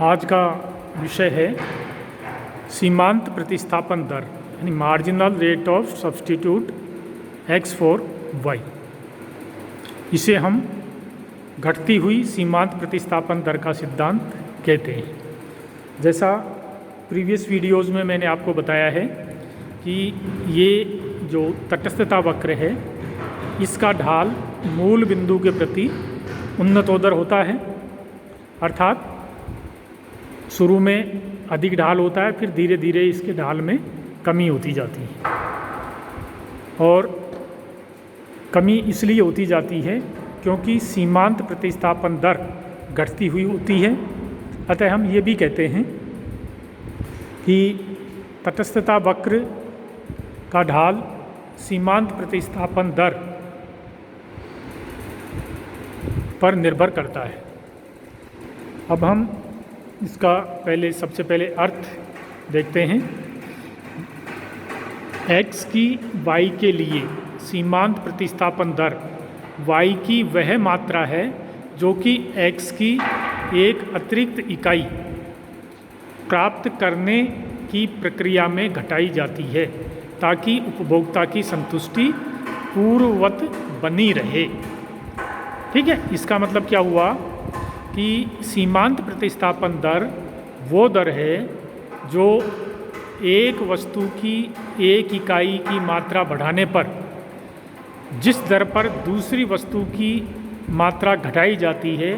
आज का विषय है सीमांत प्रतिस्थापन दर यानी marginal rate of substitute x for y। इसे हम घटती हुई सीमांत प्रतिस्थापन दर का सिद्धांत कहते हैं। जैसा प्रीवियस वीडियोज़ में मैंने आपको बताया है कि ये जो तटस्थता वक्र है इसका ढाल मूल बिंदु के प्रति उन्नतोदर होता है, अर्थात शुरू में अधिक ढाल होता है, फिर धीरे धीरे इसके ढाल में कमी होती जाती है। और कमी इसलिए होती जाती है क्योंकि सीमांत प्रतिस्थापन दर घटती हुई होती है। अतः हम ये भी कहते हैं कि तटस्थता वक्र का ढाल सीमांत प्रतिस्थापन दर पर निर्भर करता है। अब हम इसका सबसे पहले अर्थ देखते हैं। x की y के लिए सीमांत प्रतिस्थापन दर y की वह मात्रा है जो कि x की एक अतिरिक्त इकाई प्राप्त करने की प्रक्रिया में घटाई जाती है ताकि उपभोक्ता की संतुष्टि पूर्ववत बनी रहे। ठीक है, इसका मतलब क्या हुआ कि सीमांत प्रतिस्थापन दर वो दर है जो एक वस्तु की एक इकाई की मात्रा बढ़ाने पर जिस दर पर दूसरी वस्तु की मात्रा घटाई जाती है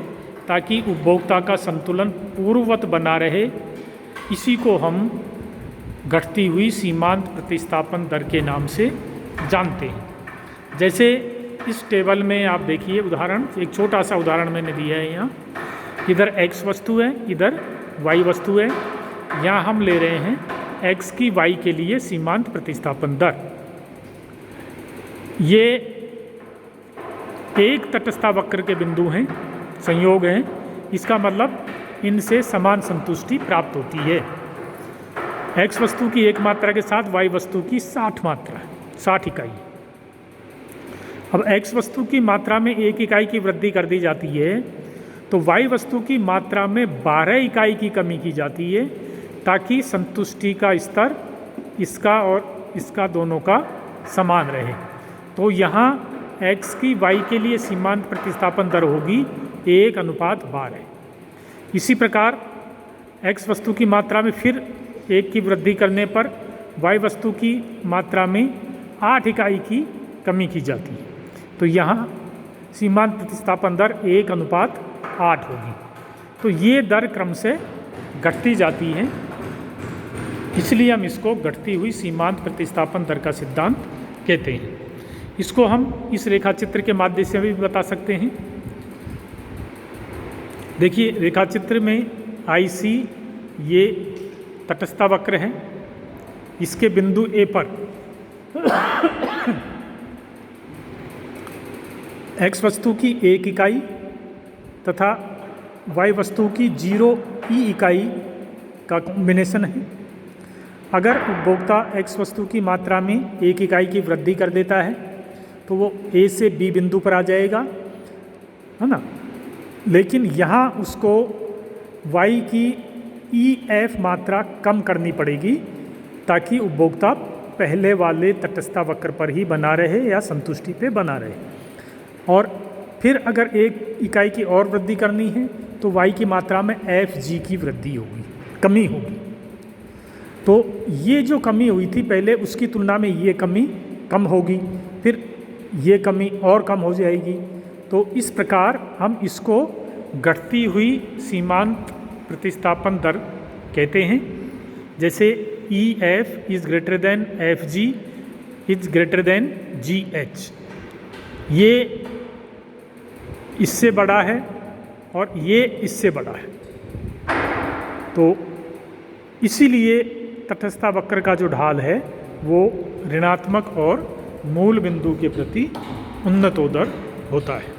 ताकि उपभोक्ता का संतुलन पूर्ववत बना रहे, इसी को हम घटती हुई सीमांत प्रतिस्थापन दर के नाम से जानते हैं। जैसे इस टेबल में आप देखिए उदाहरण, एक छोटा सा उदाहरण मैंने दिया है यहाँ। इधर x वस्तु है, इधर y वस्तु है। यहाँ हम ले रहे हैं x की y के लिए सीमांत प्रतिस्थापन दर। ये एक तटस्था वक्र के बिंदु हैं, संयोग हैं। इसका मतलब इनसे समान संतुष्टि प्राप्त होती है। x वस्तु की एक मात्रा के साथ y वस्तु की 60 इकाई। अब x वस्तु की मात्रा में एक इकाई की वृद्धि कर दी जाती है तो y वस्तु की मात्रा में 12 इकाई की कमी की जाती है ताकि संतुष्टि का स्तर इसका और इसका दोनों का समान रहे। तो यहाँ x की y के लिए सीमांत प्रतिस्थापन दर होगी 1:12। इसी प्रकार x वस्तु की मात्रा में फिर 1 की वृद्धि करने पर y वस्तु की मात्रा में 8 इकाई की कमी की जाती है। तो यहाँ सीमांत प्रतिस्थापन दर 1:8 होगी। तो ये दर क्रम से घटती जाती है, इसलिए हम इसको घटती हुई सीमांत प्रतिस्थापन दर का सिद्धांत कहते हैं। इसको हम इस रेखा चित्र के माध्यम से भी बता सकते हैं। देखिए रेखा चित्र में IC ये तटस्थता वक्र है। इसके बिंदु A पर x वस्तु की एक इकाई तथा y वस्तु की 0e इकाई का कॉम्बिनेशन है। अगर उपभोक्ता x वस्तु की मात्रा में एक इकाई की वृद्धि कर देता है तो वो A से B बिंदु पर आ जाएगा, है ना। लेकिन यहाँ उसको y की EF मात्रा कम करनी पड़ेगी ताकि उपभोक्ता पहले वाले तटस्था वक्र पर ही बना रहे या संतुष्टि पे बना रहे। और फिर अगर एक इकाई की और वृद्धि करनी है तो y की मात्रा में FG की वृद्धि होगी, कमी होगी। तो ये जो कमी हुई थी पहले उसकी तुलना में ये कमी कम होगी, फिर ये कमी और कम हो जाएगी। तो इस प्रकार हम इसको घटती हुई सीमांत प्रतिस्थापन दर कहते हैं। जैसे EF is greater than FG is greater than GH, ये इससे बड़ा है और ये इससे बड़ा है। तो इसीलिए तटस्थता वक्र का जो ढाल है वो ऋणात्मक और मूल बिंदु के प्रति उन्नतोदर होता है।